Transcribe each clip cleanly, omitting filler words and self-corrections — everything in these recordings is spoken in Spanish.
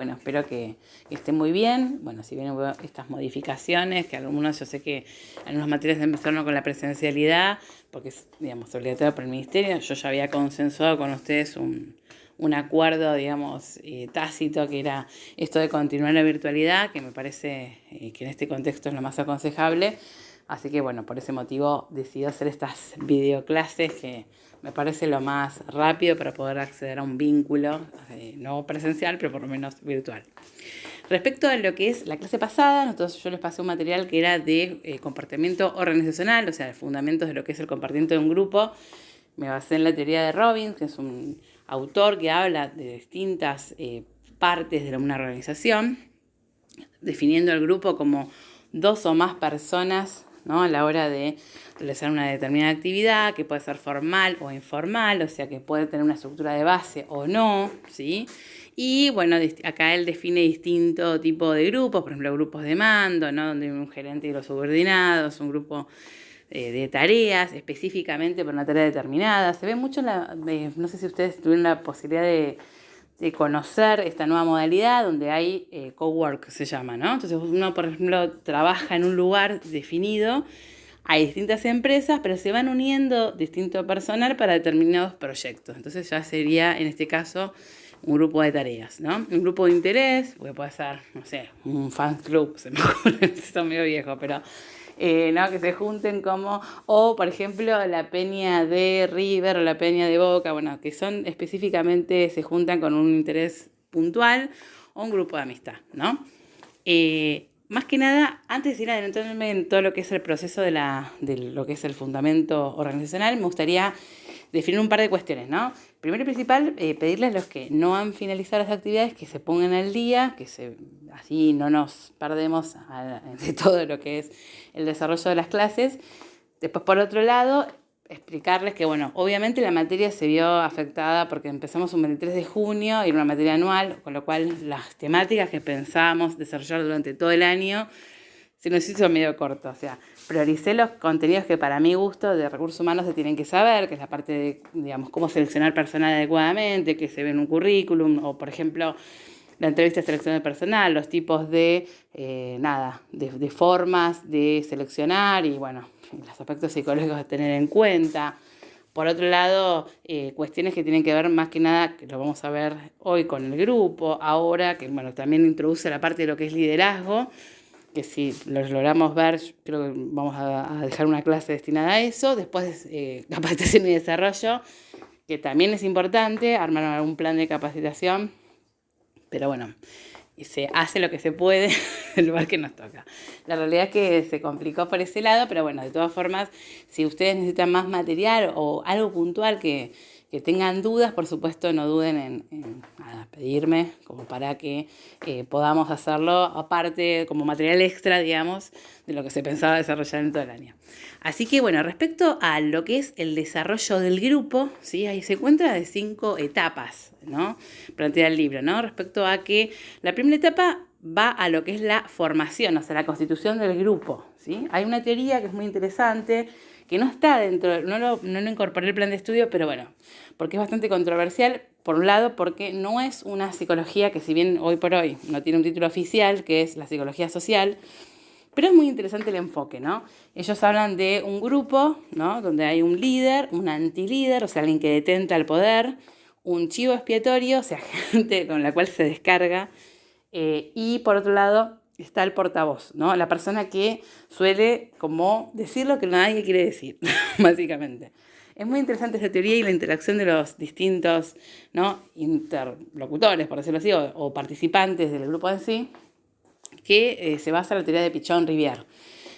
Bueno, espero que esté muy bien. Bueno, si vienen estas modificaciones, que algunos, yo sé que algunas materias empezaron con la presencialidad, porque es, digamos, obligatorio por el ministerio. Yo ya había consensuado con ustedes un acuerdo, digamos, tácito, que era esto de continuar la virtualidad, que me parece que en este contexto es lo más aconsejable. Así que, bueno, por ese motivo decidí hacer estas videoclases que me parece lo más rápido para poder acceder a un vínculo, no presencial, pero por lo menos virtual. Respecto a lo que es la clase pasada, yo les pasé un material que era de comportamiento organizacional, o sea, de fundamentos de lo que es el comportamiento de un grupo. Me basé en la teoría de Robbins, que es un autor que habla de distintas partes de una organización, definiendo el grupo como 2 o más personas, ¿no?, a la hora de realizar una determinada actividad, que puede ser formal o informal, o sea que puede tener una estructura de base o no, ¿sí? Y bueno, acá él define distinto tipo de grupos, por ejemplo, grupos de mando, ¿no?, donde hay un gerente y los subordinados, un grupo de tareas, específicamente por una tarea determinada. Se ve mucho, no sé si ustedes tuvieron la posibilidad de conocer esta nueva modalidad donde hay cowork, se llama, ¿no? Entonces uno, por ejemplo, trabaja en un lugar definido, hay distintas empresas, pero se van uniendo distinto personal para determinados proyectos. Entonces ya sería, en este caso, un grupo de tareas, ¿no? Un grupo de interés, que puede ser, no sé, un fan club, se me ocurre, esto es medio viejo, pero ¿no?, que se junten como, o por ejemplo la peña de River o la peña de Boca, bueno, que son específicamente, se juntan con un interés puntual o un grupo de amistad, ¿no? Más que nada, antes de ir adelantándome en todo lo que es el proceso de lo que es el fundamento organizacional, me gustaría definir un par de cuestiones, ¿no? Primero y principal, pedirles a los que no han finalizado las actividades que se pongan al día, así no nos perdemos de todo lo que es el desarrollo de las clases. Después, por otro lado, explicarles que, bueno, obviamente la materia se vio afectada porque empezamos un 23 de junio y era una materia anual, con lo cual las temáticas que pensábamos desarrollar durante todo el año se nos hizo medio corto. O sea, prioricé los contenidos que para mi gusto de recursos humanos se tienen que saber, que es la parte de, digamos, cómo seleccionar personal adecuadamente, que se ve en un currículum, o por ejemplo, la entrevista de selección de personal, los tipos de formas de seleccionar y, bueno, los aspectos psicológicos a tener en cuenta. Por otro lado, cuestiones que tienen que ver más que nada, que lo vamos a ver hoy con el grupo, ahora, que bueno, también introduce la parte de lo que es liderazgo, que si lo logramos ver, creo que vamos a dejar una clase destinada a eso. Después, capacitación y desarrollo, que también es importante, armar algún plan de capacitación, pero bueno, se hace lo que se puede en el lugar que nos toca. La realidad es que se complicó por ese lado, pero bueno, de todas formas, si ustedes necesitan más material o algo puntual que tengan dudas, por supuesto no duden en pedirme, como para que podamos hacerlo, aparte como material extra, digamos, de lo que se pensaba desarrollar en todo el año. Así que bueno, respecto a lo que es el desarrollo del grupo, ¿sí?, ahí se encuentra de 5 etapas, ¿no?, plantea el libro, ¿no?, respecto a que la primera etapa va a lo que es la formación, o sea, la constitución del grupo, ¿sí? Hay una teoría que es muy interesante, que no está dentro, no lo incorporé el plan de estudio, pero bueno, porque es bastante controversial, por un lado, porque no es una psicología que, si bien hoy por hoy no tiene un título oficial, que es la psicología social, pero es muy interesante el enfoque, ¿no? Ellos hablan de un grupo, ¿no?, donde hay un líder, un antilíder, o sea, alguien que detenta el poder, un chivo expiatorio, o sea, gente con la cual se descarga, y por otro lado está el portavoz, ¿no?, la persona que suele como decir lo que nadie quiere decir, básicamente. Es muy interesante esta teoría y la interacción de los distintos, ¿no?, interlocutores, por decirlo así, o participantes del grupo en sí, que se basa en la teoría de Pichon-Rivière,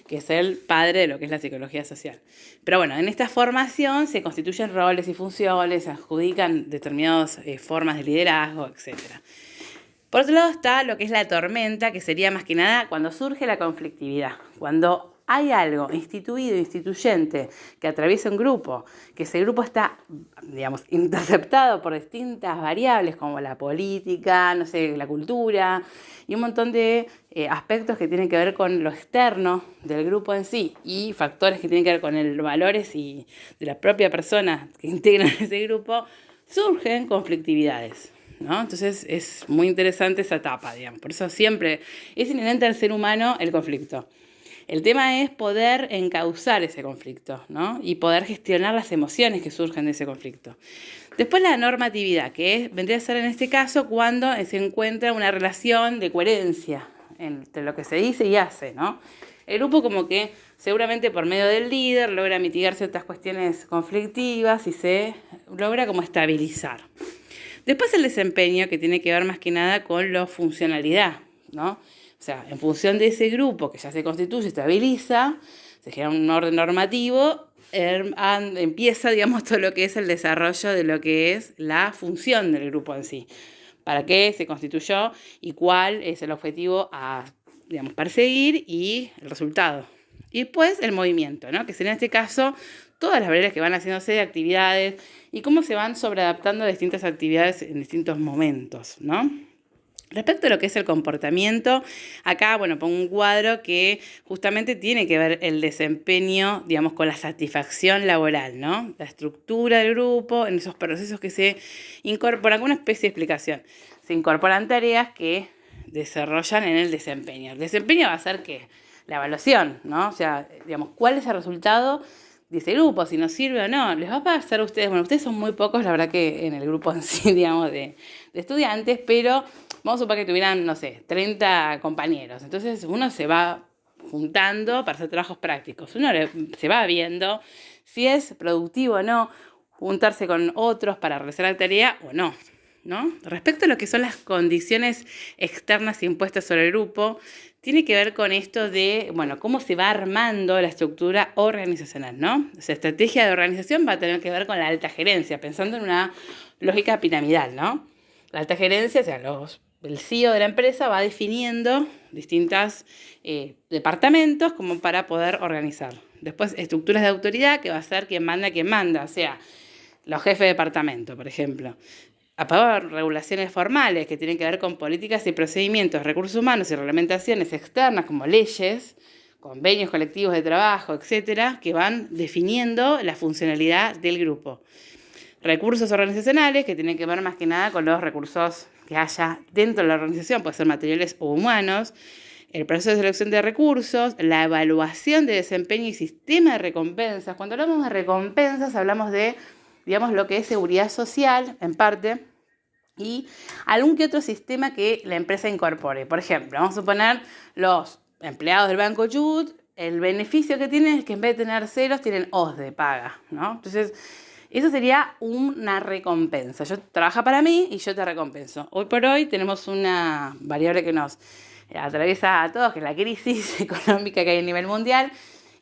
que es el padre de lo que es la psicología social. Pero bueno, en esta formación se constituyen roles y funciones, se adjudican determinadas formas de liderazgo, etc. Por otro lado está lo que es la tormenta, que sería más que nada cuando surge la conflictividad, cuando hay algo instituido, instituyente, que atraviesa un grupo, que ese grupo está, digamos, interceptado por distintas variables como la política, no sé, la cultura y un montón de aspectos que tienen que ver con lo externo del grupo en sí y factores que tienen que ver con los valores y de la propia persona que integran ese grupo, surgen conflictividades. ¿no? Entonces es muy interesante esa etapa, digamos. Por eso siempre es inherente al ser humano el conflicto. El tema es poder encauzar ese conflicto, ¿no? Y poder gestionar las emociones que surgen de ese conflicto. Después la normatividad, que vendría a ser en este caso cuando se encuentra una relación de coherencia entre lo que se dice y hace, ¿no? El grupo como que seguramente por medio del líder logra mitigar ciertas cuestiones conflictivas y se logra como estabilizar. Después el desempeño, que tiene que ver más que nada con la funcionalidad, ¿no? O sea, en función de ese grupo que ya se constituye, estabiliza, se genera un orden normativo, empieza, digamos, todo lo que es el desarrollo de lo que es la función del grupo en sí. Para qué se constituyó y cuál es el objetivo a, digamos, perseguir y el resultado. Y después el movimiento, ¿no? Que sería en este caso todas las variables que van haciéndose de actividades y cómo se van sobreadaptando a distintas actividades en distintos momentos, ¿no? Respecto a lo que es el comportamiento, acá, bueno, pongo un cuadro que justamente tiene que ver el desempeño, digamos, con la satisfacción laboral, ¿no? La estructura del grupo, en esos procesos que se incorporan, alguna especie de explicación. Se incorporan tareas que desarrollan en el desempeño. El desempeño va a ser ¿qué? La evaluación, ¿no? O sea, digamos, ¿cuál es el resultado de ese grupo? Si nos sirve o no. Les va a pasar a ustedes, bueno, ustedes son muy pocos, la verdad que en el grupo en sí, digamos, de estudiantes, pero vamos a suponer que tuvieran, no sé, 30 compañeros. Entonces uno se va juntando para hacer trabajos prácticos. Uno se va viendo si es productivo o no juntarse con otros para realizar la tarea o no, ¿no? Respecto a lo que son las condiciones externas impuestas sobre el grupo, tiene que ver con esto de, bueno, cómo se va armando la estructura organizacional, ¿no? O sea, estrategia de organización va a tener que ver con la alta gerencia, pensando en una lógica piramidal, ¿no? La alta gerencia, o sea, el CEO de la empresa va definiendo distintos departamentos como para poder organizar. Después, estructuras de autoridad, que va a ser quien manda, o sea, los jefes de departamento, por ejemplo. Aprobar regulaciones formales que tienen que ver con políticas y procedimientos, recursos humanos y reglamentaciones externas como leyes, convenios colectivos de trabajo, etcétera, que van definiendo la funcionalidad del grupo. Recursos organizacionales que tienen que ver más que nada con los recursos que haya dentro de la organización, pueden ser materiales o humanos, el proceso de selección de recursos, la evaluación de desempeño y sistema de recompensas. Cuando hablamos de recompensas hablamos de, digamos, lo que es seguridad social, en parte, y algún que otro sistema que la empresa incorpore. Por ejemplo, vamos a suponer los empleados del Banco Chubut, el beneficio que tienen es que en vez de tener ceros, tienen O's de paga, ¿no? Entonces, eso sería una recompensa. Yo trabajo para mí y yo te recompenso. Hoy por hoy tenemos una variable que nos atraviesa a todos, que es la crisis económica que hay a nivel mundial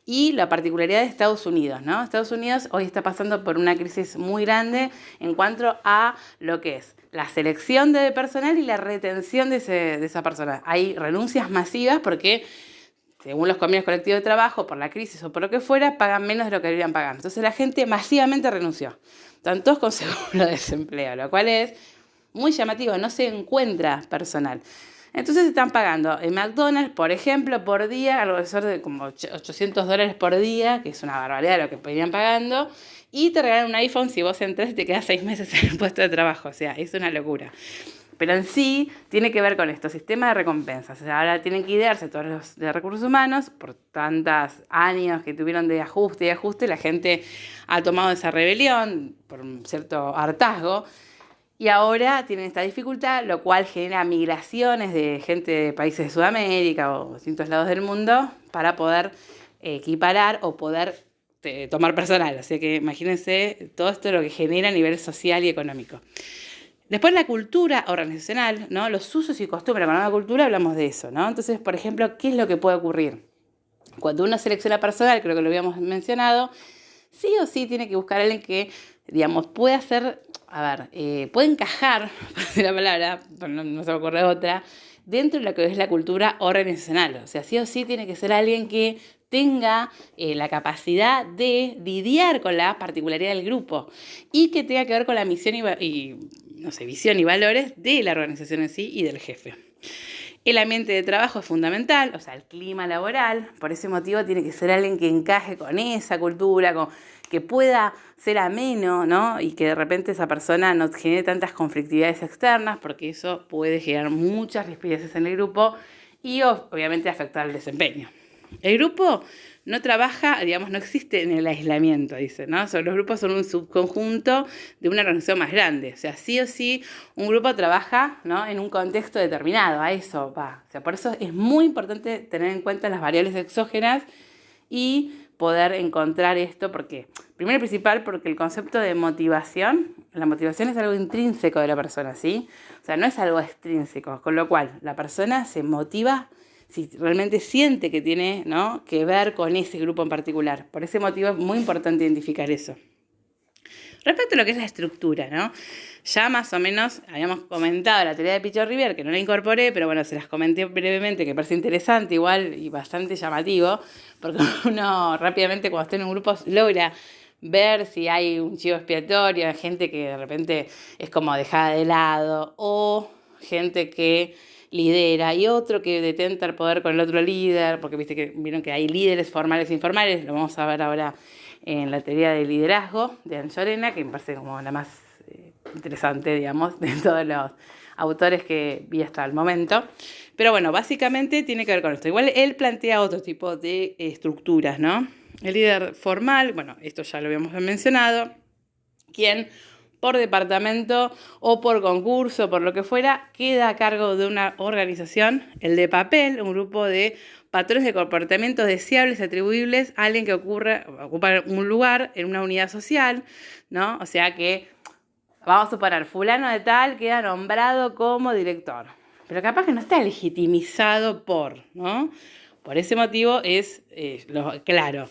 y la particularidad de Estados Unidos, ¿no? Estados Unidos hoy está pasando por una crisis muy grande en cuanto a lo que es la selección de personal y la retención de esa persona. Hay renuncias masivas porque, según los convenios colectivos de trabajo, por la crisis o por lo que fuera, pagan menos de lo que deberían pagar. Entonces la gente masivamente renunció. Están todos con seguro de desempleo, lo cual es muy llamativo, no se encuentra personal. Entonces están pagando en McDonald's, por ejemplo, por día, alrededor de como $800 por día, que es una barbaridad lo que venían pagando, y te regalan un iPhone si vos entras y te quedas 6 meses en el puesto de trabajo. O sea, es una locura. Pero en sí tiene que ver con esto, sistema de recompensas. O sea, ahora tienen que idearse todos los de recursos humanos, por tantos años que tuvieron de ajuste, la gente ha tomado esa rebelión por un cierto hartazgo, y ahora tienen esta dificultad, lo cual genera migraciones de gente de países de Sudamérica o distintos lados del mundo para poder equiparar o poder tomar personal. Así que imagínense todo esto lo que genera a nivel social y económico. Después la cultura organizacional, ¿no? Los usos y costumbres. Cuando hablamos de cultura hablamos de eso, ¿no? Entonces, por ejemplo, ¿qué es lo que puede ocurrir? Cuando uno selecciona personal, creo que lo habíamos mencionado, sí o sí tiene que buscar a alguien que, digamos, pueda hacer, puede encajar, por decir la palabra, pero no se me ocurre otra, dentro de lo que es la cultura organizacional. O sea, sí o sí tiene que ser alguien que tenga la capacidad de lidiar con la particularidad del grupo y que tenga que ver con la misión visión y valores de la organización en sí y del jefe. El ambiente de trabajo es fundamental, o sea, el clima laboral. Por ese motivo tiene que ser alguien que encaje con esa cultura, que pueda ser ameno, ¿no? Y que de repente esa persona no genere tantas conflictividades externas, porque eso puede generar muchas rispideces en el grupo y obviamente afectar el desempeño. El grupo no trabaja, digamos, no existe en el aislamiento, dice, ¿no? Los grupos son un subconjunto de una organización más grande. O sea, sí o sí, un grupo trabaja, ¿no?, en un contexto determinado, a eso va. O sea, por eso es muy importante tener en cuenta las variables exógenas y poder encontrar esto, porque, primero y principal, porque el concepto de motivación, la motivación es algo intrínseco de la persona, ¿sí? O sea, no es algo extrínseco, con lo cual la persona se motiva si realmente siente que tiene, ¿no?, que ver con ese grupo en particular. Por ese motivo es muy importante identificar eso. Respecto a lo que es la estructura, ¿no? Ya más o menos habíamos comentado la teoría de Pichot-Rivière, que no la incorporé, pero bueno, se las comenté brevemente, que parece interesante igual y bastante llamativo, porque uno rápidamente cuando está en un grupo logra ver si hay un chivo expiatorio, gente que de repente es como dejada de lado, o gente que lidera y otro que detenta el poder con el otro líder, porque vieron que hay líderes formales e informales, lo vamos a ver ahora en la teoría del liderazgo de Anchorena, que me parece como la más interesante, digamos, de todos los autores que vi hasta el momento. Pero bueno, básicamente tiene que ver con esto. Igual él plantea otro tipo de estructuras, ¿no? El líder formal, bueno, esto ya lo habíamos mencionado, quien por departamento o por concurso, por lo que fuera, queda a cargo de una organización. El de papel, un grupo de patrones de comportamientos deseables atribuibles a alguien que ocupa un lugar en una unidad social, ¿no? O sea que, vamos a suponer, fulano de tal queda nombrado como director, pero capaz que no está legitimizado por, ¿no? Por ese motivo es, claro,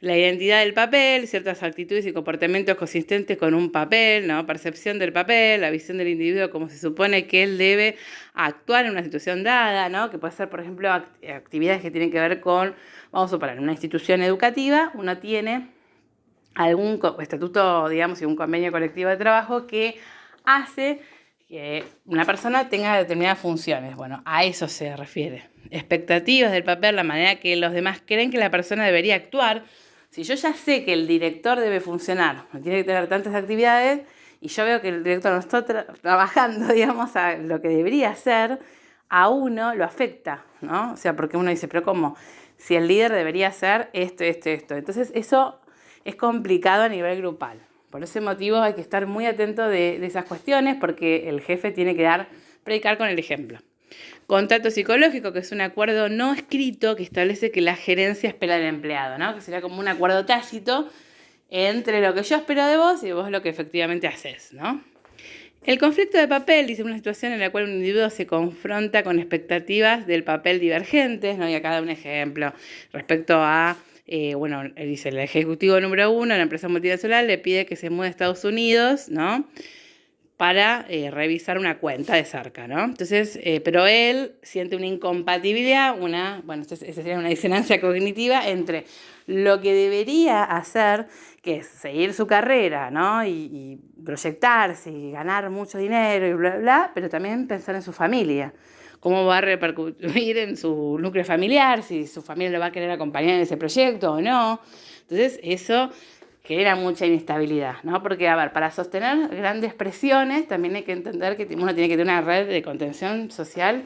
la identidad del papel, ciertas actitudes y comportamientos consistentes con un papel, ¿no? Percepción del papel, la visión del individuo como se supone que él debe actuar en una situación dada, ¿no? Que puede ser, por ejemplo, actividades que tienen que ver con, vamos a suponer, una institución educativa, uno tiene algún estatuto, digamos, y un convenio colectivo de trabajo que hace que una persona tenga determinadas funciones. Bueno, a eso se refiere. Expectativas del papel, la manera que los demás creen que la persona debería actuar. Si yo ya sé que el director debe funcionar, no tiene que tener tantas actividades, y yo veo que el director no está trabajando, digamos, a lo que debería hacer, a uno lo afecta, ¿no? O sea, porque uno dice, pero ¿cómo? Si el líder debería hacer esto. Entonces, eso es complicado a nivel grupal. Por ese motivo hay que estar muy atento de esas cuestiones, porque el jefe tiene que predicar con el ejemplo. Contrato psicológico, que es un acuerdo no escrito que establece que la gerencia espera del empleado, ¿no? Que sería como un acuerdo tácito entre lo que yo espero de vos y vos lo que efectivamente haces, ¿no? El conflicto de papel dice una situación en la cual un individuo se confronta con expectativas del papel divergentes, ¿no? Y acá da un ejemplo respecto a, dice, el ejecutivo número 1 de la empresa multinacional le pide que se mude a Estados Unidos, ¿no?, para revisar una cuenta de cerca, ¿no? Entonces, pero él siente una incompatibilidad, esa sería una disonancia cognitiva entre lo que debería hacer, que es seguir su carrera, ¿no? Y proyectarse y ganar mucho dinero y bla, bla, pero también pensar en su familia. Cómo va a repercutir en su núcleo familiar, si su familia lo va a querer acompañar en ese proyecto o no. Entonces, eso genera mucha inestabilidad, ¿no? Porque, a ver, para sostener grandes presiones también hay que entender que uno tiene que tener una red de contención social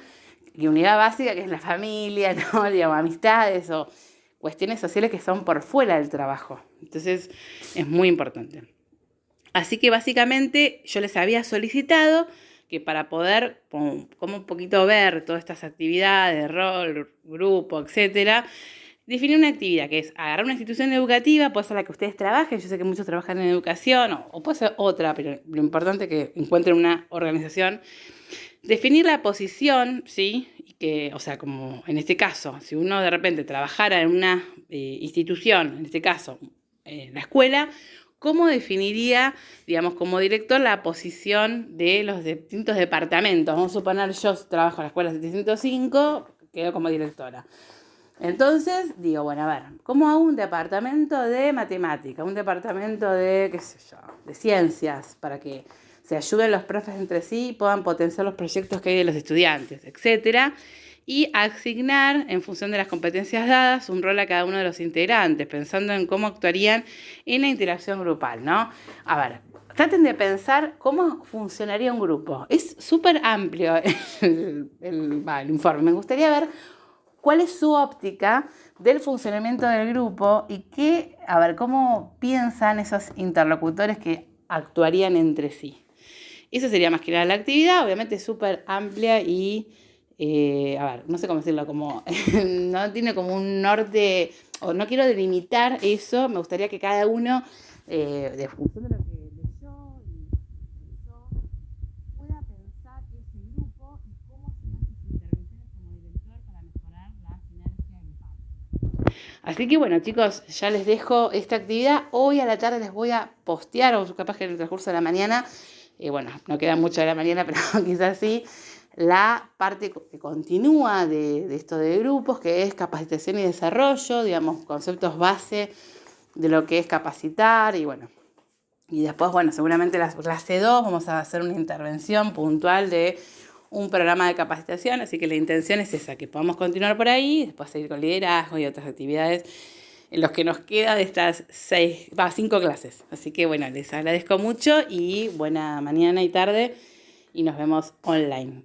y unidad básica, que es la familia, ¿no? Digamos, amistades o cuestiones sociales que son por fuera del trabajo. Entonces, es muy importante. Así que, básicamente, yo les había solicitado que para poder, como un poquito ver todas estas actividades, rol, grupo, etcétera, definir una actividad que es agarrar una institución educativa, puede ser la que ustedes trabajen, yo sé que muchos trabajan en educación, o puede ser otra, pero lo importante es que encuentren una organización. Definir la posición, ¿sí? Y que, o sea, como en este caso, si uno de repente trabajara en una institución, en este caso, en la escuela, ¿cómo definiría, digamos, como director la posición de los distintos departamentos? Vamos a suponer, yo trabajo en la escuela 705, quedo como directora. Entonces, digo, bueno, a ver, ¿cómo hago un departamento de matemática, un departamento de, qué sé yo, de ciencias, para que se ayuden los profes entre sí y puedan potenciar los proyectos que hay de los estudiantes, etcétera? y asignar, en función de las competencias dadas, un rol a cada uno de los integrantes, pensando en cómo actuarían en la interacción grupal, ¿no? A ver, traten de pensar cómo funcionaría un grupo. Es súper amplio el informe. Me gustaría ver cuál es su óptica del funcionamiento del grupo y cómo piensan esos interlocutores que actuarían entre sí. Eso sería más que nada la actividad, obviamente es súper amplia y, no sé cómo decirlo, como no tiene como un norte, o no quiero delimitar eso, me gustaría que cada uno, de función de lo que leyó y pensó, pueda pensar ese grupo y cómo serían sus intervenciones como director para mejorar la sinergia grupal. Así que bueno, chicos, ya les dejo esta actividad. Hoy a la tarde les voy a postear, o capaz que en el transcurso de la mañana, no queda mucho de la mañana, pero quizás sí, la parte que continúa de esto de grupos, que es capacitación y desarrollo, digamos, conceptos base de lo que es capacitar y después, seguramente la clase 2 vamos a hacer una intervención puntual de un programa de capacitación, así que la intención es esa, que podamos continuar por ahí, después seguir con liderazgo y otras actividades en los que nos queda de estas 5 clases. Así que les agradezco mucho y buena mañana y tarde y nos vemos online.